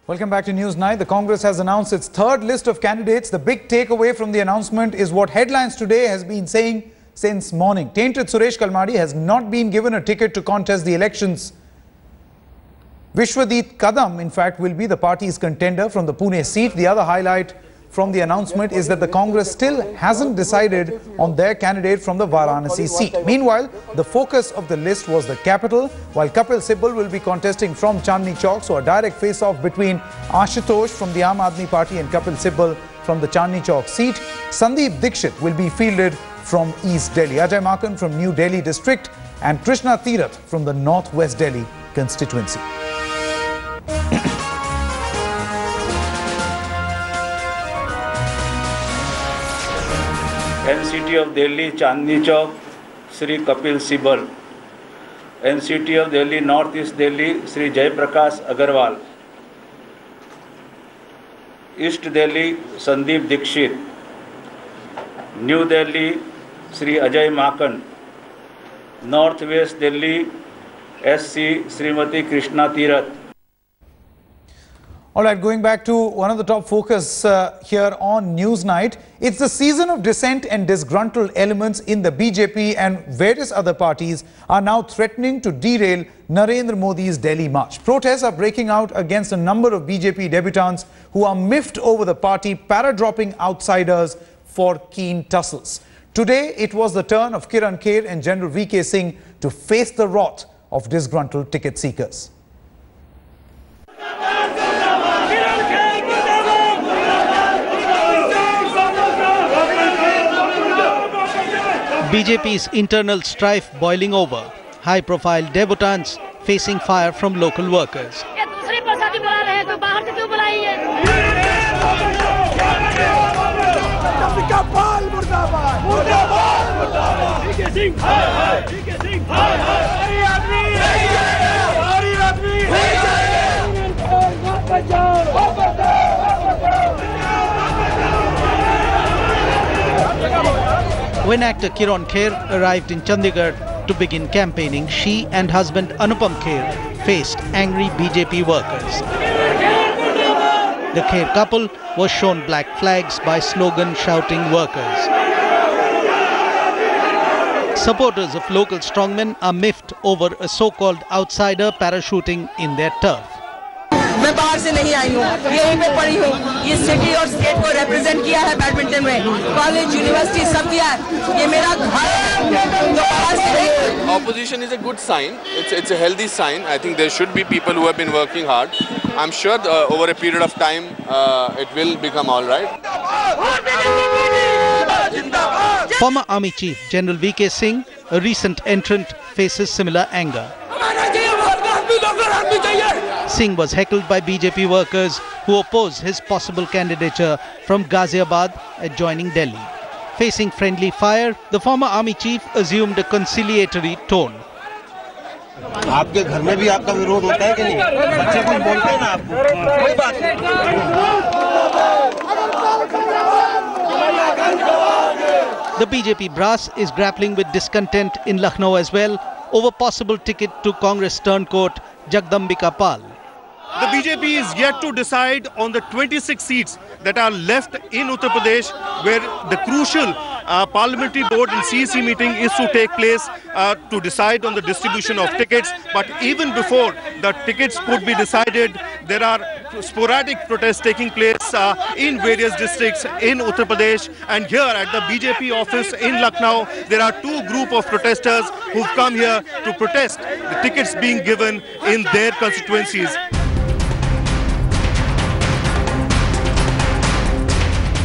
Welcome back to News Night. The Congress has announced its third list of candidates. The big takeaway from the announcement is what Headlines Today has been saying since morning. Tainted Suresh Kalmadi has not been given a ticket to contest the elections. Vishwadit Kadam, in fact, will be the party's contender from the Pune seat. The other highlight from the announcement is that the Congress still hasn't decided on their candidate from the Varanasi seat. Meanwhile, the focus of the list was the capital, while Kapil Sibal will be contesting from Chandni Chowk. So a direct face-off between Ashutosh from the Aam Aadmi party and Kapil Sibal from the Chandni Chowk seat. Sandeep Dixit will be fielded from East Delhi. Ajay Makan from New Delhi district and Krishna Tirath from the Northwest Delhi constituency. NCT of Delhi, Chandni Chowk, Sri Kapil Sibal. NCT of Delhi, Northeast Delhi, Sri Jai Prakash Agarwal. East Delhi, Sandeep Dixit. New Delhi, Sri Ajay Makan. Northwest Delhi, SC Srimati Krishna Tirath. All right, going back to one of the top focus here on Newsnight, it's the season of dissent and disgruntled elements in the BJP and various other parties are now threatening to derail Narendra Modi's Delhi march. Protests are breaking out against a number of BJP debutants who are miffed over the party para-dropping outsiders for keen tussles. Today, it was the turn of Kirron Kher and General V K Singh to face the wrath of disgruntled ticket seekers. BJP's internal strife boiling over. High-profile debutants facing fire from local workers. When actor Kirron Kher arrived in Chandigarh to begin campaigning, she and husband Anupam Kher faced angry BJP workers. The Kher couple was shown black flags by slogan-shouting workers. Supporters of local strongmen are miffed over a so-called outsider parachuting in their turf. मैं बाहर से नहीं आई हूँ, यहीं पे पढ़ी हूँ, ये सिटी और स्टेट को रिप्रेजेंट किया है बैडमिंटन में, कॉलेज यूनिवर्सिटी सब किया है, ये मेरा घर है। Opposition is a good sign, it's a healthy sign. I think there should be people who have been working hard. I'm sure over a period of time it will become all right. Former Army Chief General V K Singh, a recent entrant, faces similar anger. Singh was heckled by BJP workers who oppose his possible candidature from Ghaziabad adjoining Delhi. Facing friendly fire, the former army chief assumed a conciliatory tone. आपके घर में भी आपका विरोध होता है कि नहीं? बच्चे कुछ बोलते हैं ना आपको? कोई बात नहीं। The BJP brass is grappling with discontent in Lucknow as well over possible ticket to Congress turncoat Jagdambika Pal. The BJP is yet to decide on the 26 seats that are left in Uttar Pradesh, where the crucial parliamentary board and CEC meeting is to take place to decide on the distribution of tickets. But even before the tickets could be decided, there are sporadic protests taking place in various districts in Uttar Pradesh. And here at the BJP office in Lucknow, there are two groups of protesters who've come here to protest the tickets being given in their constituencies.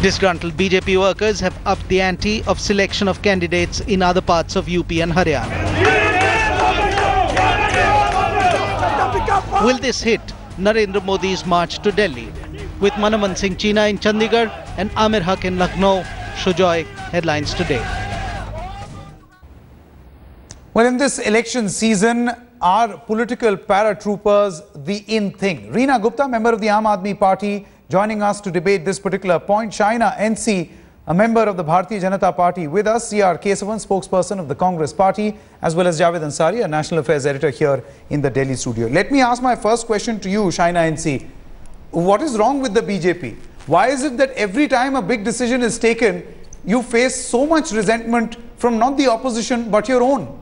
Disgruntled BJP workers have upped the ante of selection of candidates in other parts of UP and Haryana. Will this hit Narendra Modi's march to Delhi? With Manaman Singh Cheena in Chandigarh and Amir Haq in Lucknow, Shujoy, Headlines Today. Well, in this election season, are political paratroopers the in thing? Reena Gupta, member of the Aam Aadmi party, joining us to debate this particular point. Shaina NC, a member of the Bharatiya Janata Party with us. CR Kesavan, spokesperson of the Congress Party, as well as Javed Ansari, a national affairs editor here in the Delhi studio. Let me ask my first question to you, Shaina NC. What is wrong with the BJP? Why is it that every time a big decision is taken, you face so much resentment from not the opposition but your own?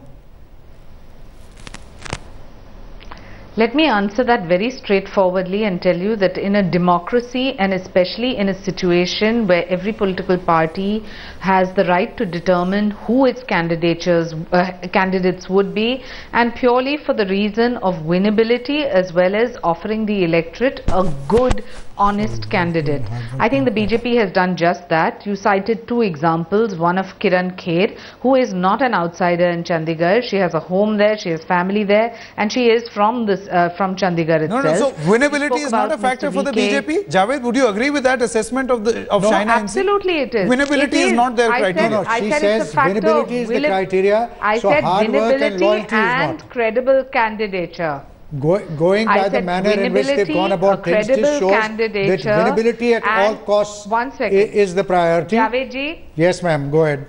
Let me answer that very straightforwardly and tell you that in a democracy, and especially in a situation where every political party has the right to determine who its candidates would be, and purely for the reason of winnability as well as offering the electorate a good, honest candidate. I think the BJP has done just that. You cited two examples, one of Kirron Kher, who is not an outsider in Chandigarh. She has a home there, she has family there, and she is from Chandigarh itself. No, so winnability is not a factor for the BJP? Javed, would you agree with that assessment of Shaina NC? Absolutely it is. Winnability is not their criteria. She says winnability is the criteria. I said winnability and credible candidature. Going by the manner in which they've gone about things, this shows that winnability at all costs is the priority. Javed ji. Yes, ma'am. Go ahead.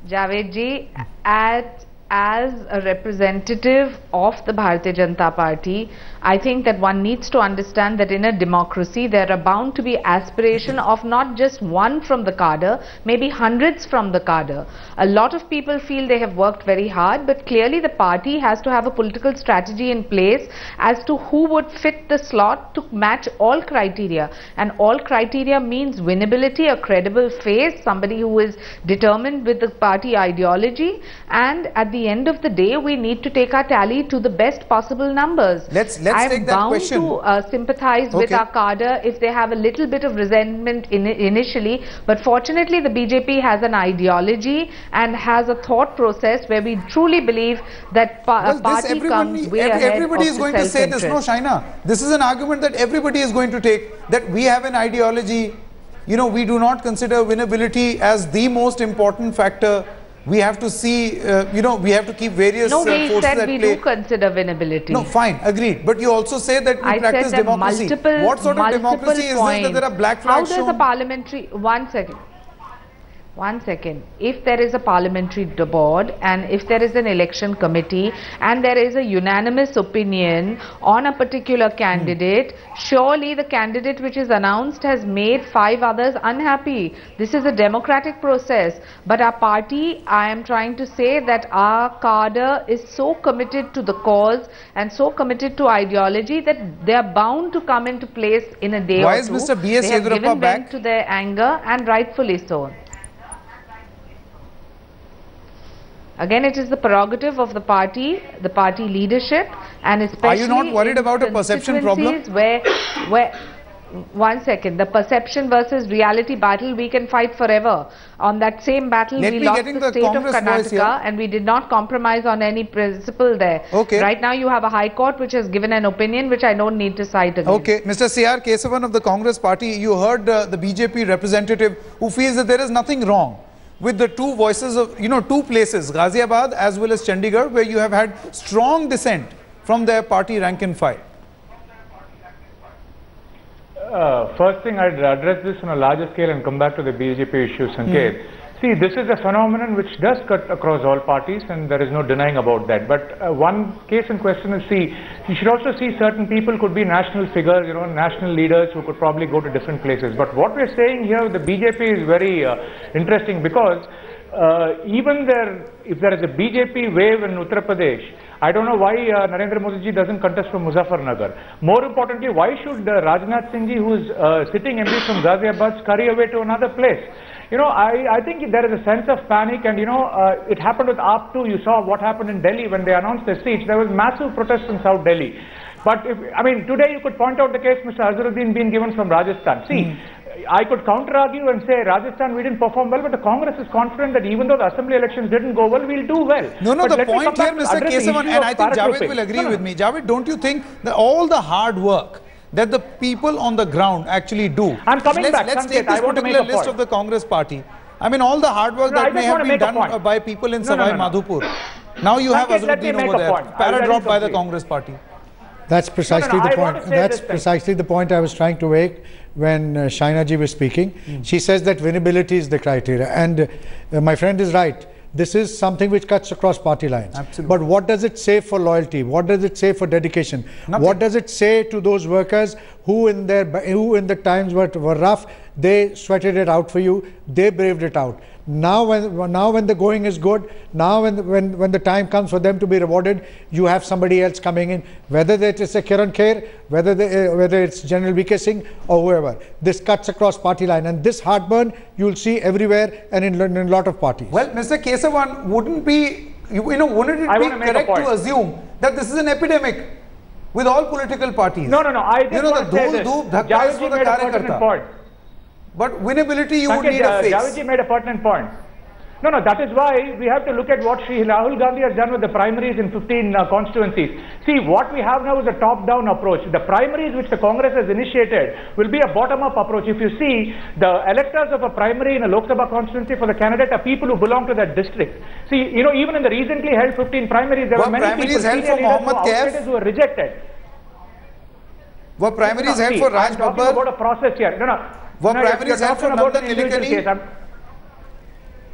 Javed ji, as a representative of the Bharatiya Janata Party, I think that one needs to understand that in a democracy there are bound to be aspiration of not just one from the cadre, maybe hundreds from the cadre. A lot of people feel they have worked very hard, but clearly the party has to have a political strategy in place as to who would fit the slot to match all criteria. And all criteria means winnability, a credible face, somebody who is determined with the party ideology, and at the end of the day we need to take our tally to the best possible numbers. Let's take that question. I am bound to sympathize with our cadre if they have a little bit of resentment initially, but fortunately the BJP has an ideology and has a thought process where we truly believe that party comes way ahead. Everybody is going to say this, no, Shaina. This is an argument that everybody is going to take, that we have an ideology. You know, we do not consider winnability as the most important factor. We have to see, you know, we have to keep various forces at play. No, we said we do consider winnability. No, fine, agreed. But you also say that we practice democracy. What sort of democracy is this, that there are black flags shown? How does a parliamentary... One second. If there is a parliamentary board and if there is an election committee and there is a unanimous opinion on a particular candidate, surely the candidate which is announced has made 5 others unhappy. This is a democratic process. But our party, I am trying to say that our cadre is so committed to the cause and so committed to ideology that they are bound to come into place in a day or two. Why is Mr. B.S. They have given back? vent to their anger, and rightfully so. Again, it is the prerogative of the party leadership, and especially... Are you not worried about a perception problem? Where one second, the perception versus reality battle we can fight forever. On that same battle, we lost the state of Karnataka and we did not compromise on any principle there. Okay. Right now you have a High Court which has given an opinion which I don't need to cite again. Okay. Mr. C.R. Kesavan of the Congress party, you heard the BJP representative who feels that there is nothing wrong with the two voices of, you know, two places, Ghaziabad as well as Chandigarh, where you have had strong dissent from their party rank and file. First thing, I'd address this on a larger scale and come back to the BJP issue, Sanket. See, this is a phenomenon which does cut across all parties, and there is no denying about that. But one case in question is, see, you should also see certain people could be national figures, you know, national leaders who could probably go to different places. But what we're saying here, the BJP is very interesting, because even if there is a BJP wave in Uttar Pradesh, I don't know why Narendra Modi ji doesn't contest from Muzaffarnagar. More importantly, why should Rajnath Singh ji, who is sitting MP from Ghaziabad, scurry away to another place? You know, I think there is a sense of panic, and you know, it happened with AAP too. You saw what happened in Delhi when they announced their seats. There was massive protest in South Delhi. But I mean, today you could point out the case Mr. Azharuddin being given from Rajasthan. See, I could counter-argue and say, Rajasthan, we didn't perform well, but the Congress is confident that even though the assembly elections didn't go well, we'll do well. No, the point here, Mr. Kesavan, and I think Javed will agree with me. Javed, don't you think that all the hard work that the people on the ground actually do? I'm coming back. Let's take this particular list of the Congress party. I mean, all the hard work that may have been done by people in Savai Madhupur. Now you have Azharuddin over there, para-dropped by the Congress party. That's precisely the point. That's precisely the point I was trying to make when Shaina ji was speaking. She says that winnability is the criteria, and my friend is right. This is something which cuts across party lines. Absolutely. But what does it say for loyalty? What does it say for dedication? Nothing. What does it say to those workers who in the times were rough, they sweated it out for you, they braved it out. Now when the going is good, now when the time comes for them to be rewarded, you have somebody else coming in, whether it is a Kirron Kher, whether it's General V K Singh or whoever. This cuts across party line, and this heartburn you'll see everywhere and in a lot of parties. Well, Mr. Kesavan, wouldn't it be correct to assume that this is an epidemic with all political parties? No. I just want to say this. Javadji made a pertinent point. But winnability, you would need a face. Javadji made a pertinent point. No, that is why we have to look at what Shri Rahul Gandhi has done with the primaries in 15 constituencies. See, what we have now is a top-down approach. The primaries which the Congress has initiated will be a bottom-up approach. If you see, the electors of a primary in a Lok Sabha constituency for the candidate are people who belong to that district. See, even in the recently held 15 primaries, there were many people, senior leaders who were rejected. Were primaries held for Raj Babbar? I'm talking about a process here. Were primaries held for Nandan Nilekani?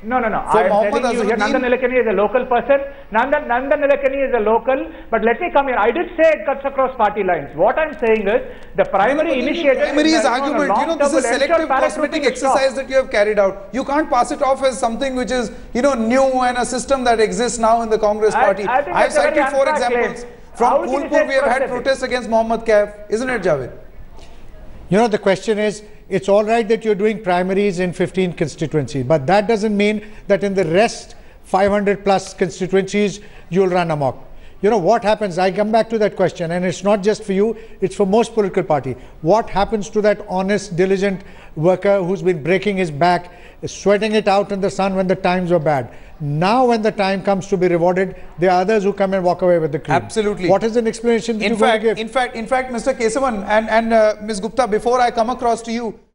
No. I'm telling you here, Nandan Nilekani is a local person. Nandan Nilekani is a local. But let me come here. I did say it cuts across party lines. What I'm saying is the primary initiative. Primary is argument. This is selective cosmetic exercise that you have carried out. You can't pass it off as something which is new and a system that exists now in the Congress party. I have cited 4 examples. From Phulpur, we have had protests against Mohammad Kaif, isn't it, Javed? The question is, it's all right that you're doing primaries in 15 constituencies, but that doesn't mean that in the rest 500 plus constituencies you'll run amok. What happens? I come back to that question, and it's not just for you, it's for most political party. What happens to that honest, diligent worker who's been breaking his back, sweating it out in the sun when the times were bad? Now when the time comes to be rewarded, there are others who come and walk away with the cream. Absolutely. What is an explanation that in fact, Mr. Kesavan and Ms. Gupta, before I come across to you,